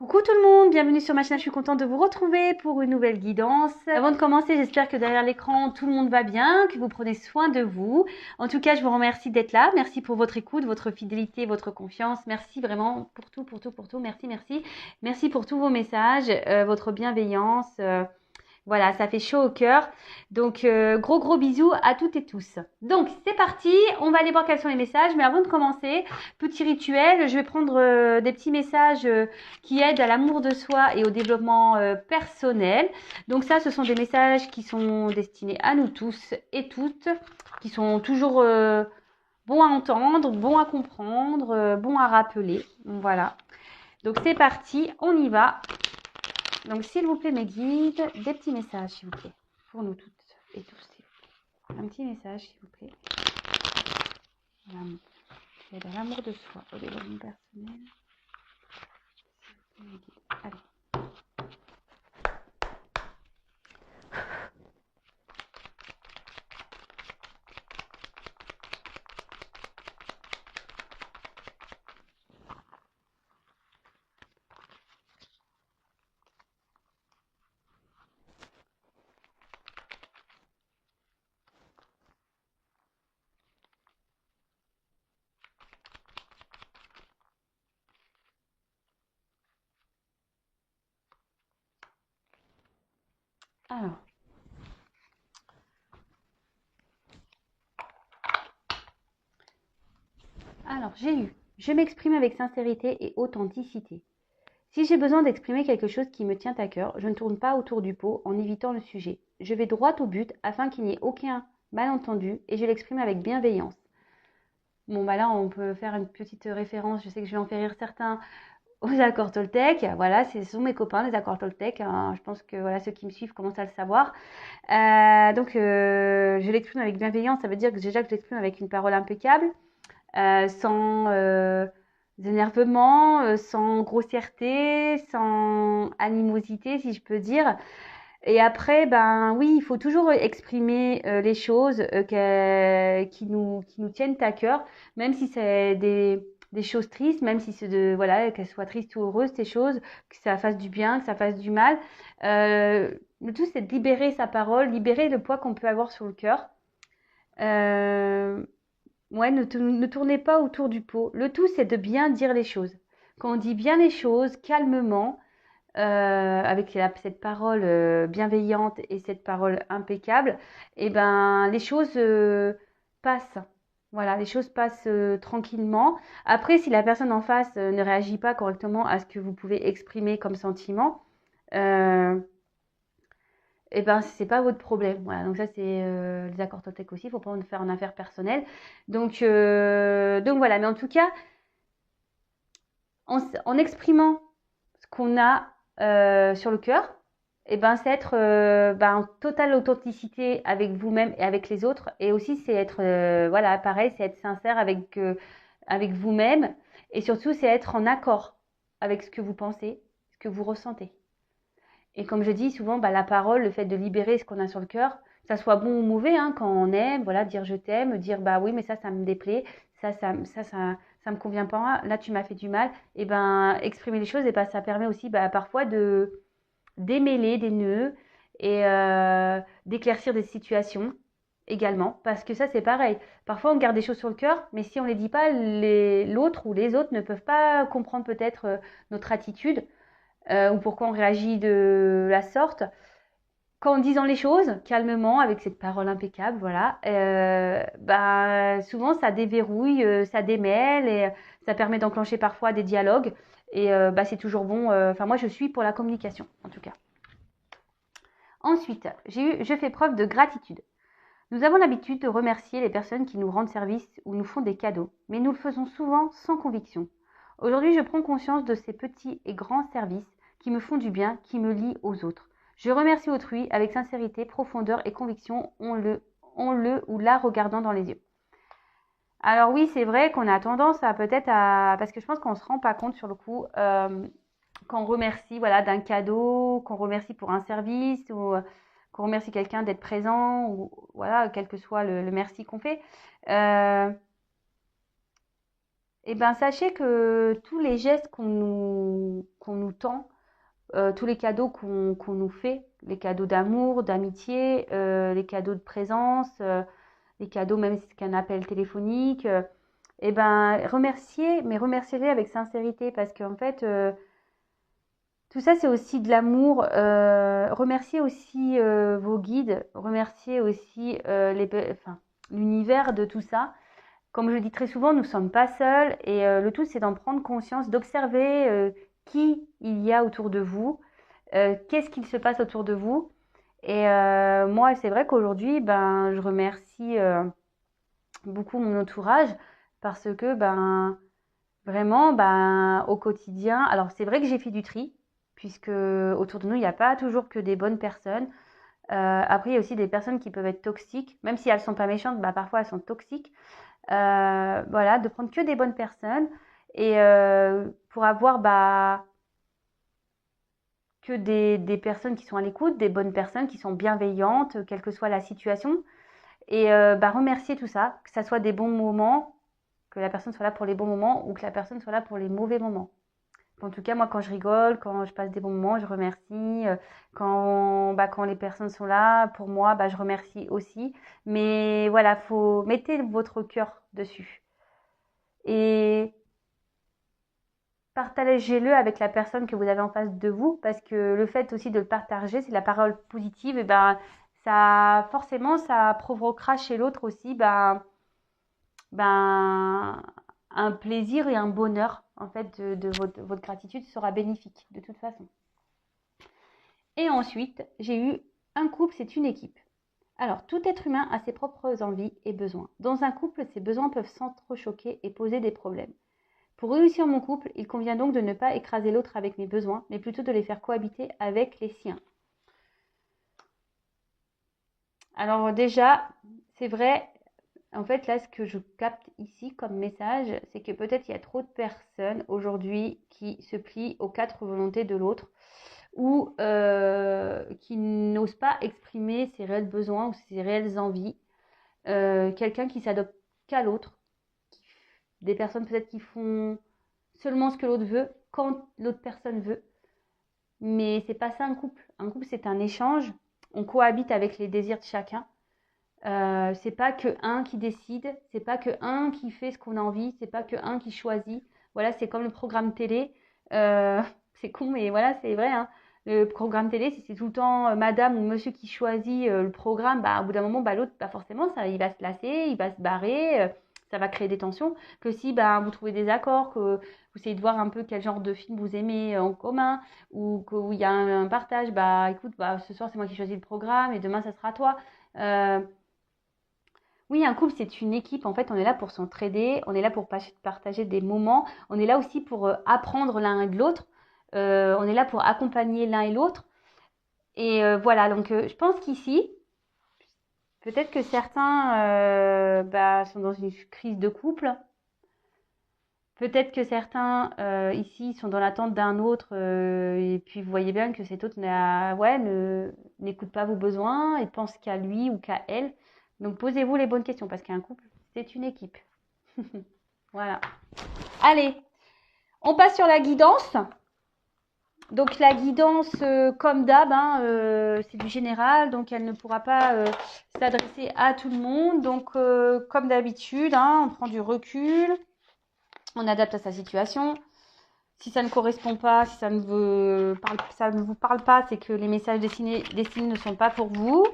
Coucou tout le monde, bienvenue sur ma chaîne, je suis contente de vous retrouver pour une nouvelle guidance. Avant de commencer, j'espère que derrière l'écran, tout le monde va bien, que vous prenez soin de vous. En tout cas, je vous remercie d'être là. Merci pour votre écoute, votre fidélité, votre confiance. Merci vraiment pour tout, pour tout, pour tout. Merci, merci. Merci pour tous vos messages, votre bienveillance. Voilà, ça fait chaud au cœur. Donc, gros bisous à toutes et tous. Donc, c'est parti. On va aller voir quels sont les messages. Mais avant de commencer, petit rituel, je vais prendre des petits messages qui aident à l'amour de soi et au développement personnel. Donc ça, ce sont des messages qui sont destinés à nous tous et toutes, qui sont toujours bons à entendre, bons à comprendre, bons à rappeler. Voilà. Donc, c'est parti. On y va. Donc, s'il vous plaît, mes guides, des petits messages, s'il vous plaît, pour nous toutes et tous, s'il vous plaît. Un petit message, s'il vous plaît. Voilà. Qui aide à l'amour de soi, au développement personnel. S'il vous plaît, mes guides. Allez. Alors, j'ai eu. Je m'exprime avec sincérité et authenticité. Si j'ai besoin d'exprimer quelque chose qui me tient à cœur, je ne tourne pas autour du pot en évitant le sujet. Je vais droit au but afin qu'il n'y ait aucun malentendu et je l'exprime avec bienveillance. Bon, bah là, on peut faire une petite référence. Je sais que je vais en faire rire certains aux accords Toltec. Voilà, ce sont mes copains, les accords Toltec. Hein. Je pense que voilà, ceux qui me suivent commencent à le savoir. Donc, je l'exprime avec bienveillance. Ça veut dire que déjà que je l'exprime avec une parole impeccable, sans énervement, sans grossièreté, sans animosité, si je peux dire. Et après, ben oui, il faut toujours exprimer les choses qui nous tiennent à cœur, même si c'est des choses tristes, même si c'est voilà, qu'elles soient tristes ou heureuses, ces choses, que ça fasse du bien, que ça fasse du mal. Le tout, c'est de libérer sa parole, libérer le poids qu'on peut avoir sur le cœur. Ouais, ne tournez pas autour du pot. Le tout, c'est de bien dire les choses. Quand on dit bien les choses, calmement, avec cette parole bienveillante et cette parole impeccable, et ben les choses passent. Voilà, les choses passent tranquillement. Après, si la personne en face ne réagit pas correctement à ce que vous pouvez exprimer comme sentiment, euh, et ben c'est pas votre problème. Voilà, donc ça c'est les accords Toltec aussi. Il faut pas en faire en affaire personnelle. Donc voilà. Mais en tout cas, en exprimant ce qu'on a sur le cœur, et ben c'est être en totale authenticité avec vous-même et avec les autres. Et aussi c'est être voilà, pareil, c'est être sincère avec vous-même. Et surtout c'est être en accord avec ce que vous pensez, ce que vous ressentez. Et comme je dis souvent, la parole, le fait de libérer ce qu'on a sur le cœur, que ça soit bon ou mauvais, hein, quand on aime, voilà, dire je t'aime, dire bah oui, mais ça me déplaît, ça me convient pas, là tu m'as fait du mal, et ben exprimer les choses, et ben ça permet aussi parfois de démêler des nœuds et d'éclaircir des situations également, parce que ça c'est pareil. Parfois on garde des choses sur le cœur, mais si on les dit pas, l'autre ou les autres ne peuvent pas comprendre peut-être notre attitude ou pourquoi on réagit de la sorte. Qu'en disant les choses calmement, avec cette parole impeccable, voilà, souvent ça déverrouille, ça démêle et ça permet d'enclencher parfois des dialogues. Et c'est toujours bon. Enfin, moi, je suis pour la communication, en tout cas. Ensuite, je fais preuve de gratitude. Nous avons l'habitude de remercier les personnes qui nous rendent service ou nous font des cadeaux, mais nous le faisons souvent sans conviction. Aujourd'hui, je prends conscience de ces petits et grands services qui me font du bien, qui me lient aux autres. Je remercie autrui avec sincérité, profondeur et conviction, on le ou la regardant dans les yeux. Alors oui, c'est vrai qu'on a tendance à parce que je pense qu'on ne se rend pas compte sur le coup, qu'on remercie voilà, d'un cadeau, qu'on remercie pour un service ou qu'on remercie quelqu'un d'être présent ou voilà, quel que soit le merci qu'on fait. eh ben, sachez que tous les gestes qu'on nous tend, tous les cadeaux qu'on nous fait, les cadeaux d'amour, d'amitié, les cadeaux de présence, les cadeaux même si c'est qu'un appel téléphonique, eh ben, remerciez, mais remerciez-les avec sincérité parce qu'en fait, tout ça, c'est aussi de l'amour. Remerciez aussi vos guides, remerciez aussi enfin, l'univers de tout ça. Comme je le dis très souvent, nous ne sommes pas seuls et le tout, c'est d'en prendre conscience, d'observer qui il y a autour de vous, qu'est-ce qu'il se passe autour de vous. Et moi, c'est vrai qu'aujourd'hui, ben, je remercie beaucoup mon entourage parce que ben, vraiment, ben, au quotidien, alors c'est vrai que j'ai fait du tri, puisque autour de nous, il n'y a pas toujours que des bonnes personnes. Après, il y a aussi des personnes qui peuvent être toxiques, même si elles ne sont pas méchantes, bah, parfois elles sont toxiques. Voilà, de prendre que des bonnes personnes et pour avoir bah, que des personnes qui sont à l'écoute, des bonnes personnes qui sont bienveillantes, quelle que soit la situation. Et bah, remercier tout ça, que ça soit des bons moments, que la personne soit là pour les bons moments ou que la personne soit là pour les mauvais moments. En tout cas, moi, quand je rigole, quand je passe des bons moments, je remercie. Quand les personnes sont là, pour moi, bah, je remercie aussi. Mais voilà, mettez votre cœur dessus. Et partagez-le avec la personne que vous avez en face de vous, parce que le fait aussi de le partager, c'est la parole positive, et ben, ça, forcément, ça provoquera chez l'autre aussi, ben, un plaisir et un bonheur. En fait, votre gratitude sera bénéfique, de toute façon. Et ensuite, j'ai eu un couple, c'est une équipe. Alors, tout être humain a ses propres envies et besoins. Dans un couple, ces besoins peuvent s'entrechoquer et poser des problèmes. Pour réussir mon couple, il convient donc de ne pas écraser l'autre avec mes besoins, mais plutôt de les faire cohabiter avec les siens. Alors déjà, c'est vrai, en fait là ce que je capte ici comme message, c'est que peut-être il y a trop de personnes aujourd'hui qui se plient aux quatre volontés de l'autre ou qui n'osent pas exprimer ses réels besoins ou ses réelles envies. Quelqu'un qui s'adopte qu'à l'autre, des personnes peut-être qui font seulement ce que l'autre veut quand l'autre personne veut. Mais c'est pas ça un couple. Un couple, c'est un échange. On cohabite avec les désirs de chacun. C'est pas que un qui décide, c'est pas que un qui fait ce qu'on a envie, c'est pas que un qui choisit. Voilà, c'est comme le programme télé. C'est con, mais voilà, c'est vrai. Hein. Le programme télé, si c'est tout le temps madame ou monsieur qui choisit le programme, bah, au bout d'un moment, bah, l'autre, bah, forcément, ça, il va se lasser, il va se barrer, ça va créer des tensions. Que si bah, vous trouvez des accords, que vous essayez de voir un peu quel genre de film vous aimez en commun, ou qu'il y a un partage, bah écoute, bah, ce soir, c'est moi qui choisis le programme et demain, ça sera toi. Euh, oui, un couple, c'est une équipe. En fait, on est là pour s'entraider, on est là pour partager des moments, on est là aussi pour apprendre l'un et de l'autre, on est là pour accompagner l'un et l'autre. Et voilà, donc je pense qu'ici, peut-être que certains bah, sont dans une crise de couple. Peut-être que certains ici sont dans l'attente d'un autre et puis vous voyez bien que cet autre n'écoute pas vos besoins et pense qu'à lui ou qu'à elle. Donc posez-vous les bonnes questions parce qu'un couple, c'est une équipe. Voilà. Allez, on passe sur la guidance. Donc la guidance, comme d'hab, hein, c'est du général, donc elle ne pourra pas s'adresser à tout le monde. Donc comme d'habitude, hein, on prend du recul, on adapte à sa situation. Si ça ne correspond pas, si ça ne vous parle pas, c'est que les messages destinés ne sont pas pour vous.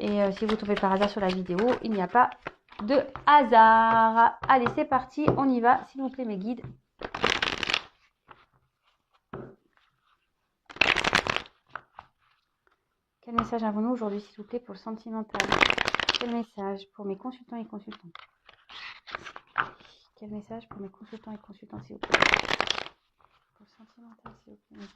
Et si vous tombez par hasard sur la vidéo, il n'y a pas de hasard. Allez, c'est parti, on y va. S'il vous plaît, mes guides. Quel message avons-nous aujourd'hui, s'il vous plaît, pour le sentimental? Quel message pour mes consultants et consultantes? Quel message pour mes consultants et consultantes, s'il vous plaît? Pour le sentimental, s'il vous plaît.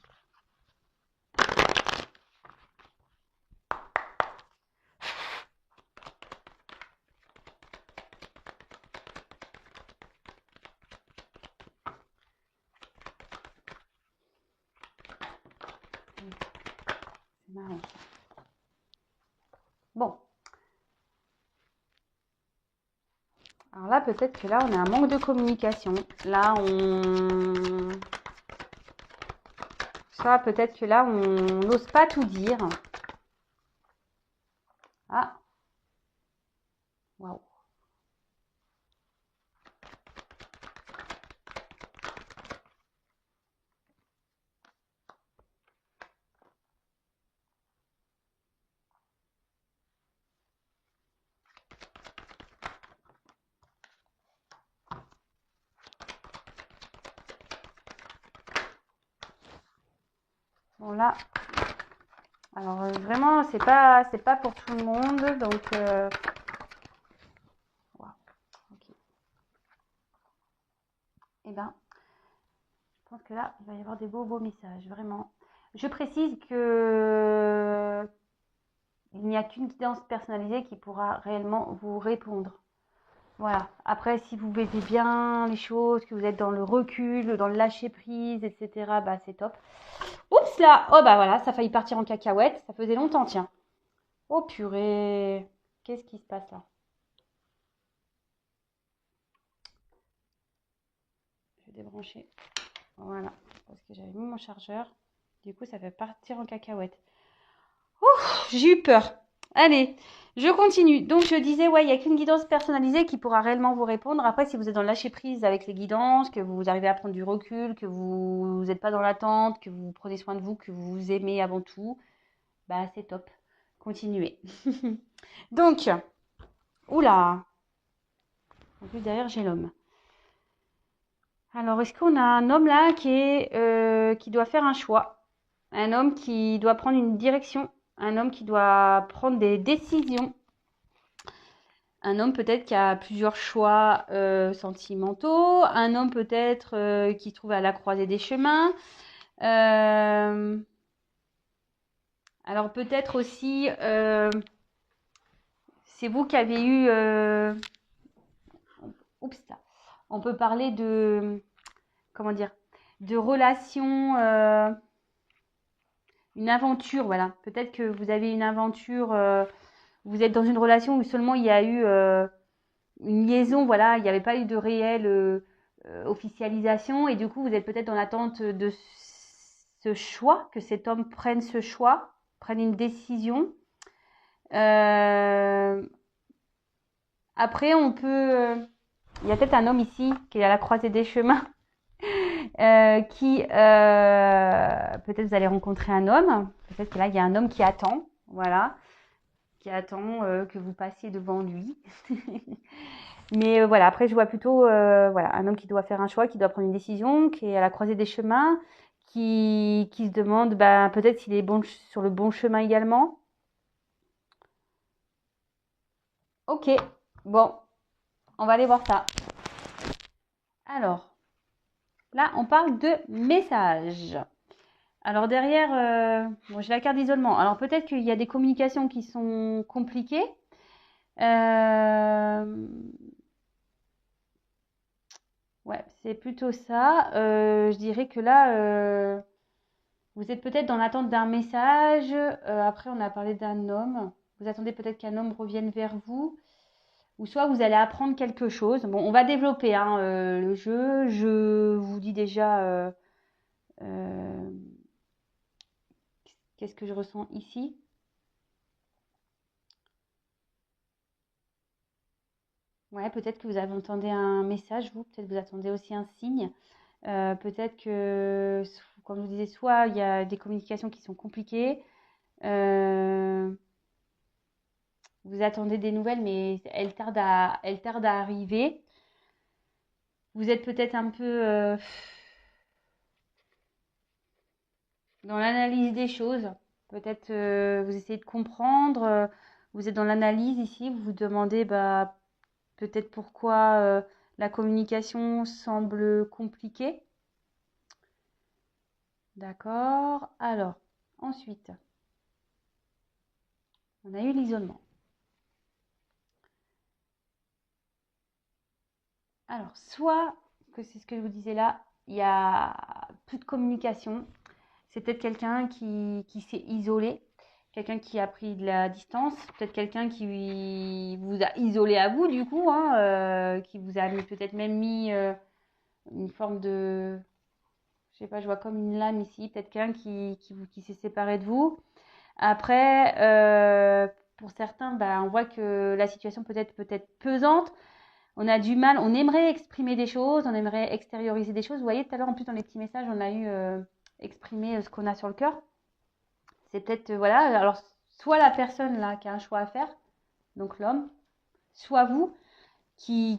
C'est marrant. Bon. Alors là, peut-être que là, on a un manque de communication. Là, soit peut-être que là, on n'ose pas tout dire. Ah, waouh. Bon là, alors vraiment, c'est pas pour tout le monde, donc wow, ok. Eh ben, je pense que là, il va y avoir des beaux messages, vraiment. Je précise que il n'y a qu'une guidance personnalisée qui pourra réellement vous répondre. Voilà. Après, si vous vivez bien les choses, que vous êtes dans le recul, dans le lâcher prise, etc., bah c'est top. Oups là, oh bah voilà, ça a failli partir en cacahuète. Ça faisait longtemps, tiens. Oh purée, qu'est-ce qui se passe là? Je vais débrancher. Voilà, parce que j'avais mis mon chargeur. Du coup, ça fait partir en cacahuète. Ouh, j'ai eu peur. Allez, je continue. Donc, je disais, ouais, il n'y a qu'une guidance personnalisée qui pourra réellement vous répondre. Après, si vous êtes dans le lâcher prise avec les guidances, que vous arrivez à prendre du recul, que vous n'êtes pas dans l'attente, que vous prenez soin de vous, que vous vous aimez avant tout, bah, c'est top. Continuez. Donc, oula. En plus, derrière, j'ai l'homme. Alors, est-ce qu'on a un homme là qui doit faire un choix? Un homme qui doit prendre une direction? Un homme qui doit prendre des décisions? Un homme peut-être qui a plusieurs choix sentimentaux? Un homme peut-être qui se trouve à la croisée des chemins? Euh, alors peut-être aussi, c'est vous qui avez eu... oups, on peut parler de... Comment dire? De relations... une aventure, voilà. Peut-être que vous avez une aventure, vous êtes dans une relation où seulement il y a eu une liaison, voilà, il n'y avait pas eu de réelle officialisation et du coup vous êtes peut-être dans l'attente de ce choix, que cet homme prenne ce choix, prenne une décision. Après, on peut... il y a peut-être un homme ici qui est à la croisée des chemins. Peut-être vous allez rencontrer un homme, peut-être que là il y a un homme qui attend, voilà, qui attend que vous passiez devant lui. Mais voilà, après je vois plutôt voilà, un homme qui doit faire un choix, qui doit prendre une décision, qui est à la croisée des chemins, qui se demande bah, peut-être s'il est bon, sur le bon chemin également. Ok, bon, on va aller voir ça. Alors, là on parle de message. Alors derrière, bon, j'ai la carte d'isolement. Alors peut-être qu'il y a des communications qui sont compliquées. Ouais, c'est plutôt ça. Je dirais que là, vous êtes peut-être dans l'attente d'un message. Après, on a parlé d'un homme. Vous attendez peut-être qu'un homme revienne vers vous. Ou soit vous allez apprendre quelque chose. Bon, on va développer hein, le jeu. Je vous dis déjà qu'est-ce que je ressens ici. Ouais, peut-être que vous entendez un message, vous. Peut-être que vous attendez aussi un signe. Peut-être que, comme je vous disais, soit il y a des communications qui sont compliquées. Vous attendez des nouvelles, mais elles tardent à arriver. Vous êtes peut-être un peu dans l'analyse des choses. Peut-être vous essayez de comprendre. Vous êtes dans l'analyse ici. Vous vous demandez bah, peut-être pourquoi la communication semble compliquée. D'accord. Alors, ensuite, on a eu l'isolement. Alors, soit que c'est ce que je vous disais là, il y a plus de communication. C'est peut-être quelqu'un qui s'est isolé, quelqu'un qui a pris de la distance, peut-être quelqu'un qui vous a isolé à vous du coup, hein, qui vous a peut-être même mis une forme de, je sais pas, je vois comme une lame ici, peut-être quelqu'un qui s'est séparé de vous. Après, pour certains, bah, on voit que la situation peut-être pesante. On a du mal, on aimerait exprimer des choses, on aimerait extérioriser des choses. Vous voyez, tout à l'heure, en plus, dans les petits messages, on a eu exprimer ce qu'on a sur le cœur. C'est peut-être, voilà, alors soit la personne là qui a un choix à faire, donc l'homme, soit vous qui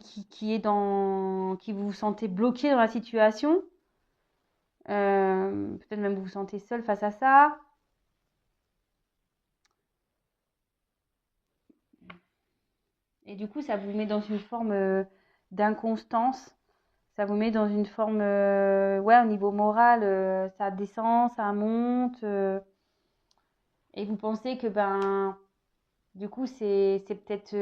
vous sentez bloqué dans la situation. Peut-être même vous vous sentez seul face à ça. Et du coup, ça vous met dans une forme d'inconstance. Ça vous met dans une forme, ouais, au niveau moral, ça descend, ça monte. Et vous pensez que, ben, du coup, c'est peut-être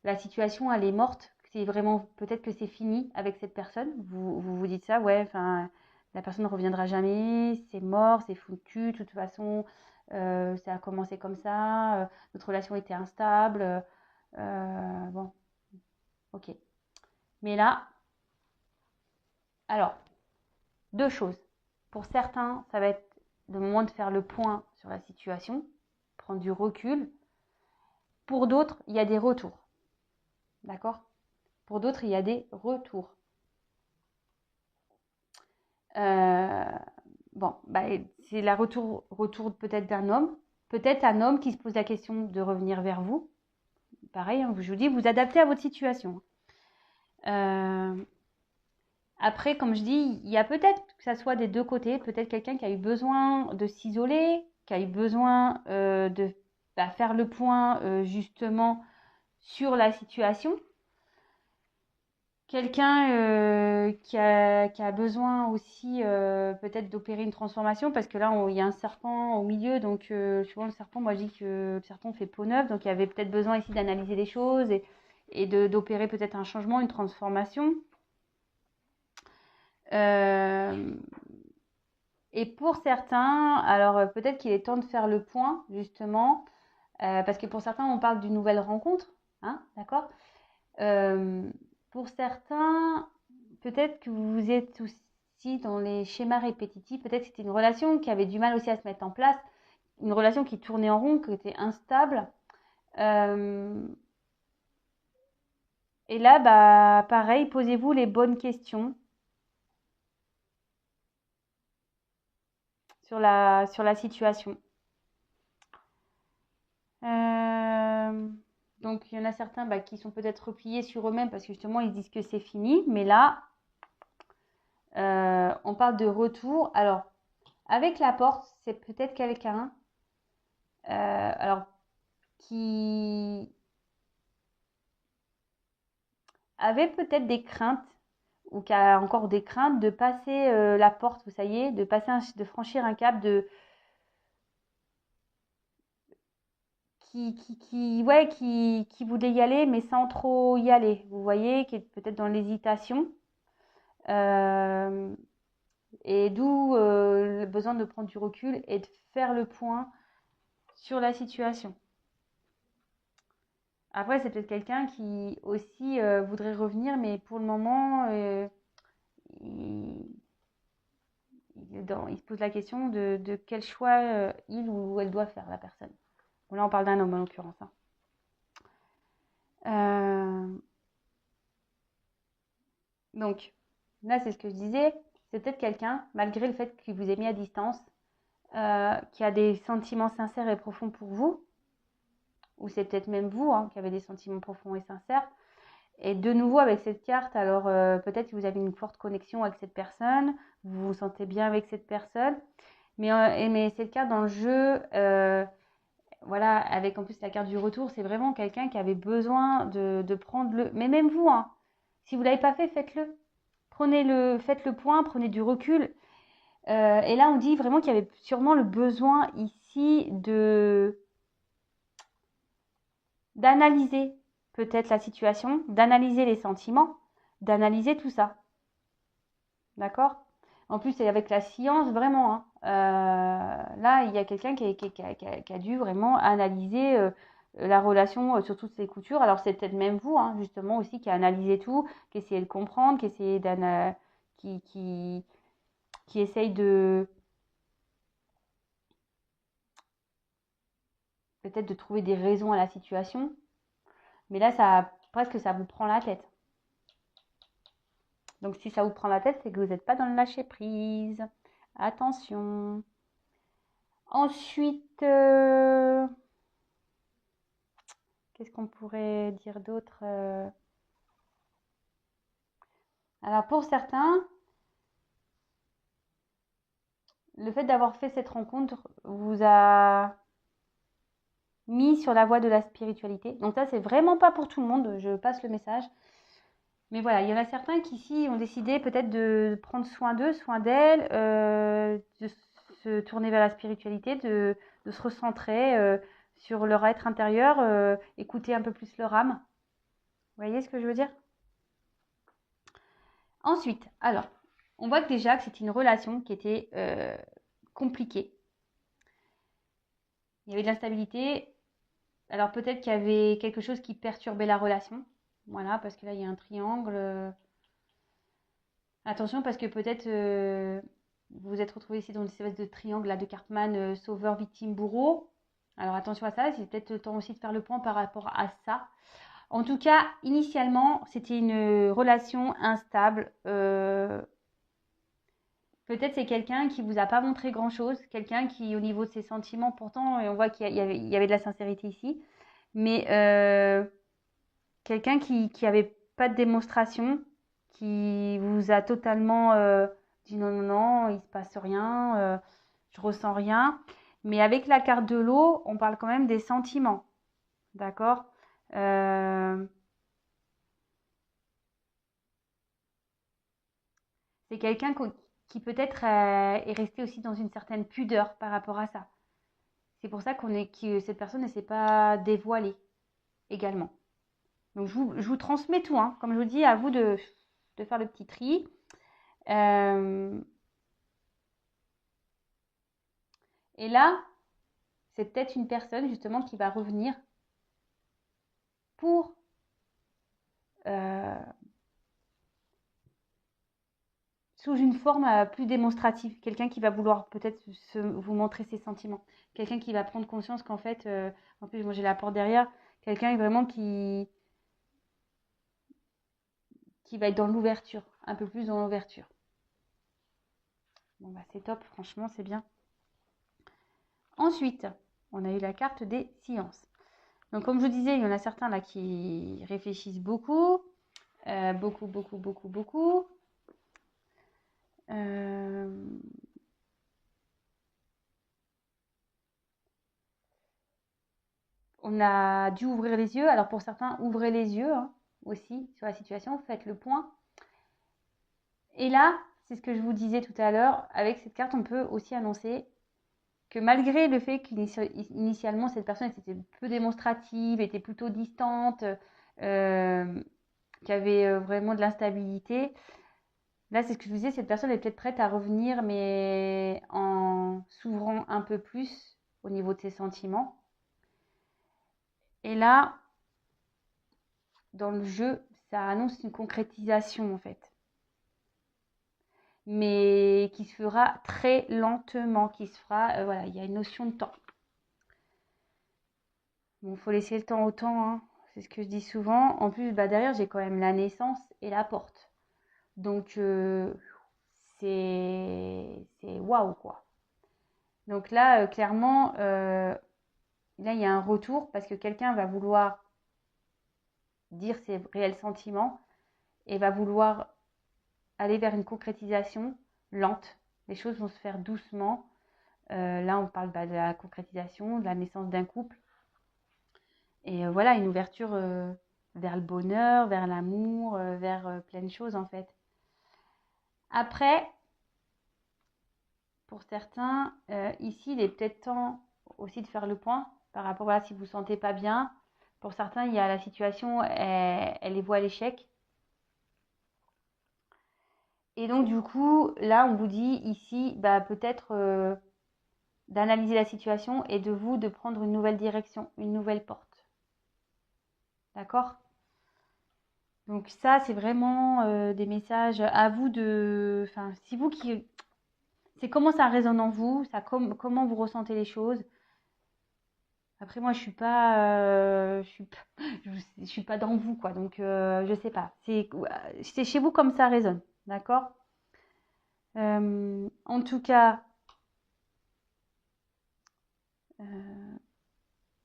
la situation, elle est morte. C'est vraiment, peut-être que c'est fini avec cette personne. Vous dites ça, ouais, enfin, la personne ne reviendra jamais, c'est mort, c'est foutu, de toute façon, ça a commencé comme ça, notre relation était instable. Bon, ok. Mais là, alors, deux choses. Pour certains, ça va être le moment de faire le point sur la situation, prendre du recul. Pour d'autres, il y a des retours. D'accord? Pour d'autres, il y a des retours. Euh, bon, bah, c'est la retour peut-être d'un homme. Peut-être un homme qui se pose la question de revenir vers vous. Pareil, hein, je vous dis, vous adaptez à votre situation. Après, comme je dis, il y a peut-être que ça soit des deux côtés. Peut-être quelqu'un qui a eu besoin de s'isoler, qui a eu besoin de faire le point justement sur la situation. Quelqu'un qui a besoin aussi peut-être d'opérer une transformation parce que là, il y a un serpent au milieu. Donc, souvent, le serpent, moi, je dis que le serpent fait peau neuve. Donc, il y avait peut-être besoin ici d'analyser les choses et d'opérer peut-être un changement, une transformation. Et pour certains, alors peut-être qu'il est temps de faire le point, justement, parce que pour certains, on parle d'une nouvelle rencontre, hein, d'accord? Pour certains, peut-être que vous êtes aussi dans les schémas répétitifs, peut-être que c'était une relation qui avait du mal aussi à se mettre en place, une relation qui tournait en rond, qui était instable. Et là, bah, pareil, posez-vous les bonnes questions sur la situation. Donc, il y en a certains qui sont peut-être repliés sur eux-mêmes parce que justement, ils disent que c'est fini. Mais là, on parle de retour. Alors, avec la porte, c'est peut-être quelqu'un alors, qui avait peut-être des craintes ou qui a encore des craintes de passer la porte, vous savez, de franchir un cap, qui voulait y aller, mais sans trop y aller. Vous voyez, qui est peut-être dans l'hésitation. Et d'où le besoin de prendre du recul et de faire le point sur la situation. Après, c'est peut-être quelqu'un qui aussi voudrait revenir, mais pour le moment, il, il se pose la question de quel choix il ou elle doit faire, la personne. Bon, là, on parle d'un homme en l'occurrence. Hein. Donc, là, c'est ce que je disais. C'est peut-être quelqu'un, malgré le fait qu'il vous ait mis à distance, qui a des sentiments sincères et profonds pour vous, ou c'est peut-être même vous qui avez des sentiments profonds et sincères. Et de nouveau avec cette carte, alors peut-être que vous avez une forte connexion avec cette personne, vous vous sentez bien avec cette personne, mais cette carte dans le jeu, voilà, avec en plus la carte du retour, c'est vraiment quelqu'un qui avait besoin de prendre le... Mais même vous, si vous ne l'avez pas fait, faites-le. Faites le point, prenez du recul. Et là, on dit vraiment qu'il y avait sûrement le besoin ici d'analyser peut-être la situation, d'analyser les sentiments, d'analyser tout ça. D'accord? En plus, c'est avec la science, vraiment, hein. Là, il y a quelqu'un qui a dû vraiment analyser la relation sur toutes ces coutures. Alors, c'est peut-être même vous, hein, justement, aussi, qui a analysé tout, qui essayé de comprendre, qui, qui, qui essaye de peut-être de trouver des raisons à la situation. Mais là, presque, ça vous prend la tête. Donc, si ça vous prend la tête, c'est que vous n'êtes pas dans le lâcher prise. Attention. Ensuite, qu'est-ce qu'on pourrait dire d'autre? Alors, pour certains, le fait d'avoir fait cette rencontre vous a mis sur la voie de la spiritualité. Donc ça, c'est vraiment pas pour tout le monde, je passe le message. Mais voilà, il y en a certains qui ici ont décidé peut-être de prendre soin d'eux, soin d'elles, de se tourner vers la spiritualité, de se recentrer sur leur être intérieur, écouter un peu plus leur âme. Vous voyez ce que je veux dire? Ensuite, alors, on voit que déjà que c'était une relation qui était compliquée. Il y avait de l'instabilité. Alors peut-être qu'il y avait quelque chose qui perturbait la relation. Voilà, parce que là, il y a un triangle. Attention, parce que peut-être vous vous êtes retrouvé ici dans une espèce de triangle là, de Cartman, sauveur, victime, bourreau. Alors attention à ça, c'est peut-être le temps aussi de faire le point par rapport à ça. En tout cas, initialement, c'était une relation instable. Peut-être c'est quelqu'un qui vous a pas montré grand-chose, quelqu'un qui, au niveau de ses sentiments, pourtant, on voit qu'il y avait de la sincérité ici, mais quelqu'un qui avait pas de démonstration, qui vous a totalement dit non, non, non, il se passe rien, je ressens rien. Mais avec la carte de l'eau, on parle quand même des sentiments, d'accord? Euh, c'est quelqu'un qui peut-être est resté aussi dans une certaine pudeur par rapport à ça. C'est pour ça que cette personne ne s'est pas dévoilée également. Donc je vous transmets tout, hein. Comme je vous dis, à vous de faire le petit tri. Euh, et là, c'est peut-être une personne justement qui va revenir pour euh, sous une forme plus démonstrative. Quelqu'un qui va vouloir peut-être vous montrer ses sentiments. Quelqu'un qui va prendre conscience qu'en fait, en plus moi j'ai la porte derrière, quelqu'un vraiment qui va être dans l'ouverture, un peu plus dans l'ouverture. Bon bah c'est top, franchement c'est bien. Ensuite, on a eu la carte des sciences. Donc comme je vous disais, il y en a certains là qui réfléchissent beaucoup, beaucoup, beaucoup, beaucoup, beaucoup. On a dû ouvrir les yeux. Alors pour certains, ouvrez les yeux hein, aussi sur la situation, faites le point. Et là, c'est ce que je vous disais tout à l'heure, avec cette carte, on peut aussi annoncer que malgré le fait qu'initialement cette personne était peu démonstrative, était plutôt distante, qui avait vraiment de l'instabilité, là c'est ce que je vous disais, cette personne est peut-être prête à revenir, mais en s'ouvrant un peu plus au niveau de ses sentiments. Et là, dans le jeu, ça annonce une concrétisation en fait, mais qui se fera très lentement, qui se fera, voilà, il y a une notion de temps. Bon, faut laisser le temps au temps, hein. C'est ce que je dis souvent. En plus, bah, derrière, j'ai quand même la naissance et la porte. Donc, c'est waouh, quoi. Donc là, clairement, là, il y a un retour parce que quelqu'un va vouloir dire ses réels sentiments et va vouloir aller vers une concrétisation lente. Les choses vont se faire doucement. Là, on parle de la concrétisation, de la naissance d'un couple. Et voilà, une ouverture vers le bonheur, vers l'amour, vers plein de choses en fait. Après, pour certains, ici, il est peut-être temps aussi de faire le point par rapport à si vous ne vous sentez pas bien. Pour certains, il y a la situation, elle les voit à l'échec. Et donc, du coup, là, on vous dit ici, bah, peut-être d'analyser la situation et de prendre une nouvelle direction, une nouvelle porte. D'accord? Donc ça, c'est vraiment des messages à vous de... Enfin, si vous qui... C'est comment ça résonne en vous, comment vous ressentez les choses. Après, moi, je suis pas... je suis pas dans vous, quoi. Donc, je sais pas. C'est chez vous comme ça résonne. D'accord? En tout cas...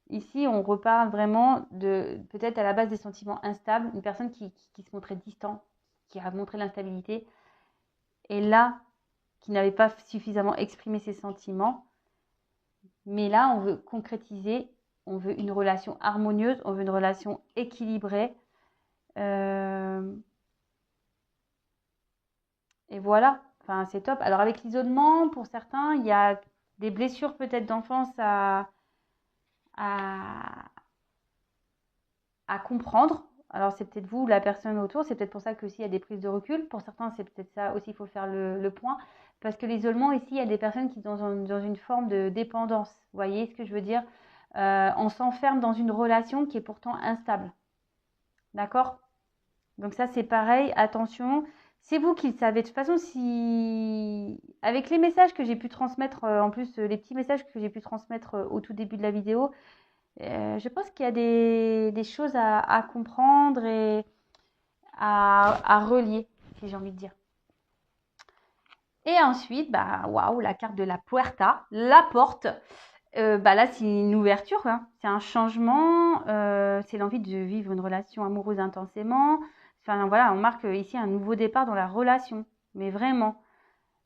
Ici, on reparle vraiment de, peut-être à la base des sentiments instables, une personne qui se montrait distant, qui a montré l'instabilité, et là, qui n'avait pas suffisamment exprimé ses sentiments. Mais là, on veut concrétiser, on veut une relation harmonieuse, on veut une relation équilibrée. Et voilà, enfin, c'est top. Alors avec l'isolement, pour certains, il y a des blessures peut-être d'enfance à, à comprendre. Alors c'est peut-être vous, la personne autour, c'est peut-être pour ça qu'aussi il y a des prises de recul. Pour certains, c'est peut-être ça aussi, il faut faire le point. Parce que l'isolement, ici, il y a des personnes qui sont dans une forme de dépendance. Vous voyez ce que je veux dire? On s'enferme dans une relation qui est pourtant instable. D'accord? Donc ça, c'est pareil, attention. C'est vous qui le savez. De toute façon, si avec les messages que j'ai pu transmettre, en plus les petits messages que j'ai pu transmettre au tout début de la vidéo, je pense qu'il y a des choses à comprendre et à relier, si j'ai envie de dire. Et ensuite, bah, waouh, la carte de la puerta, la porte. Bah là, c'est une ouverture, hein. C'est un changement, c'est l'envie de vivre une relation amoureuse intensément. Enfin, voilà, on marque ici un nouveau départ dans la relation, mais vraiment.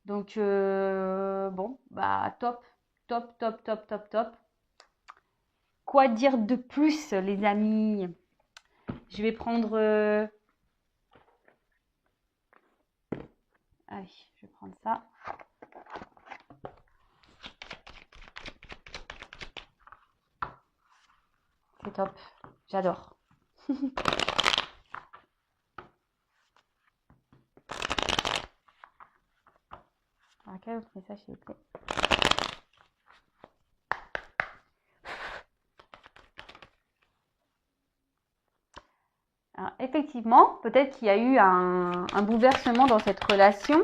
Donc, bon, bah, top, top, top, top, top, top. Quoi dire de plus, les amis? Je vais prendre... Allez, je vais prendre ça. C'est top, j'adore. Alors, quel autre message, s'il vous plaît? Alors, effectivement, peut-être qu'il y a eu un bouleversement dans cette relation.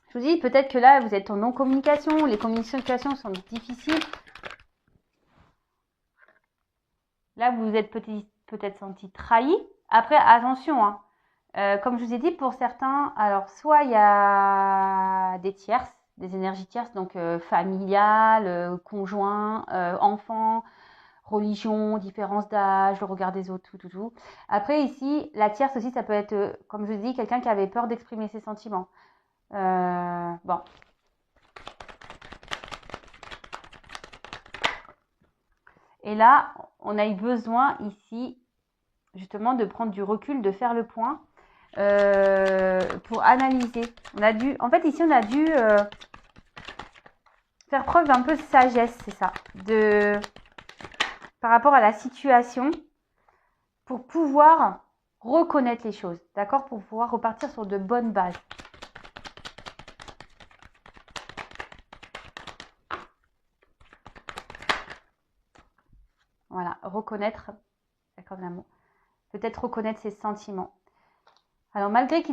Je vous dis, peut-être que là, vous êtes en non-communication, les communications sont difficiles. Là, vous vous êtes peut-être senti trahi. Après, attention, hein. Comme je vous ai dit, pour certains, alors soit il y a des tierces, des énergies tierces, donc familiales, conjoints, enfants, religion, différence d'âge, le regard des autres, tout. Après, ici, la tierce aussi, ça peut être, comme je vous dis, quelqu'un qui avait peur d'exprimer ses sentiments. Bon. Et là, on a eu besoin ici, justement, de prendre du recul, de faire le point pour analyser. En fait, ici, on a dû faire preuve d'un peu de sagesse, c'est ça, par rapport à la situation, pour pouvoir reconnaître les choses, d'accord, pour pouvoir repartir sur de bonnes bases. Voilà, reconnaître, d'accord, l'amour. Peut-être reconnaître ses sentiments. Alors, malgré que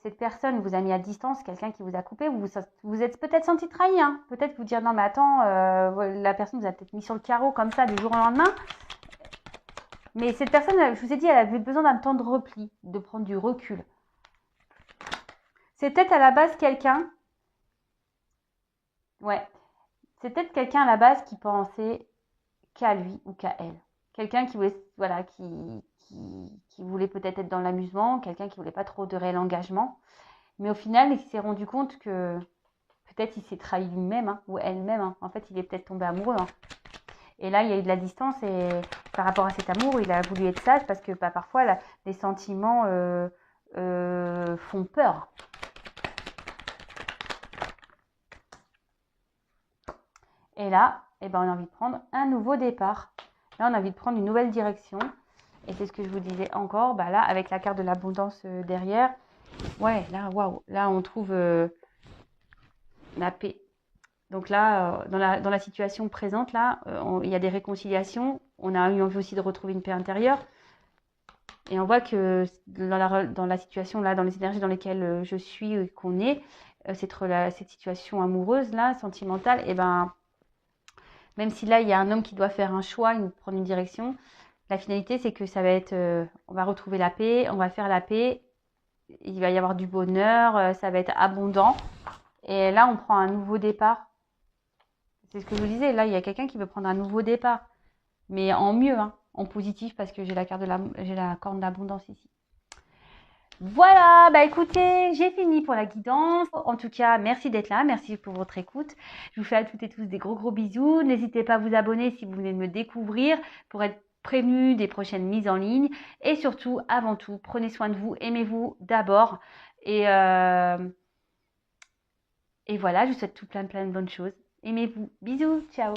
cette personne vous a mis à distance, quelqu'un qui vous a coupé, vous êtes peut-être senti trahi, hein. Peut-être vous dire, non, mais attends, la personne vous a peut-être mis sur le carreau comme ça du jour au lendemain. Mais cette personne, je vous ai dit, elle avait besoin d'un temps de repli, de prendre du recul. C'est peut-être à la base quelqu'un, ouais, c'est peut-être quelqu'un à la base qui pensait qu'à lui ou qu'à elle. Quelqu'un qui voulait, voilà, qui voulait peut-être être dans l'amusement, quelqu'un qui voulait pas trop de réel engagement. Mais au final, il s'est rendu compte que peut-être il s'est trahi lui-même, hein, ou elle-même. Hein. En fait, il est peut-être tombé amoureux. Hein. Et là, il y a eu de la distance et par rapport à cet amour, il a voulu être sage parce que parfois, les sentiments font peur. Et là, on a envie de prendre un nouveau départ. Là, on a envie de prendre une nouvelle direction. Et c'est ce que je vous disais encore, bah là, avec la carte de l'abondance derrière, ouais, là, waouh, là, on trouve la paix. Donc là, dans la situation présente, là, il y a des réconciliations. On a eu envie aussi de retrouver une paix intérieure. Et on voit que dans la situation, là, dans les énergies dans lesquelles je suis, qu'on est, cette situation amoureuse, là, sentimentale, et ben, même si là, il y a un homme qui doit faire un choix, prendre une direction, la finalité, c'est que ça va être, on va retrouver la paix, on va faire la paix, il va y avoir du bonheur, ça va être abondant. Et là, on prend un nouveau départ. C'est ce que je vous disais, là, il y a quelqu'un qui veut prendre un nouveau départ, mais en mieux, hein, en positif, parce que j'ai la corne d'abondance ici. Voilà, bah écoutez, j'ai fini pour la guidance. En tout cas, merci d'être là, merci pour votre écoute. Je vous fais à toutes et tous des gros bisous. N'hésitez pas à vous abonner si vous venez de me découvrir pour être prévenu des prochaines mises en ligne. Et surtout, avant tout, prenez soin de vous, aimez-vous d'abord. Et voilà, je vous souhaite tout plein de bonnes choses. Aimez-vous. Bisous, ciao.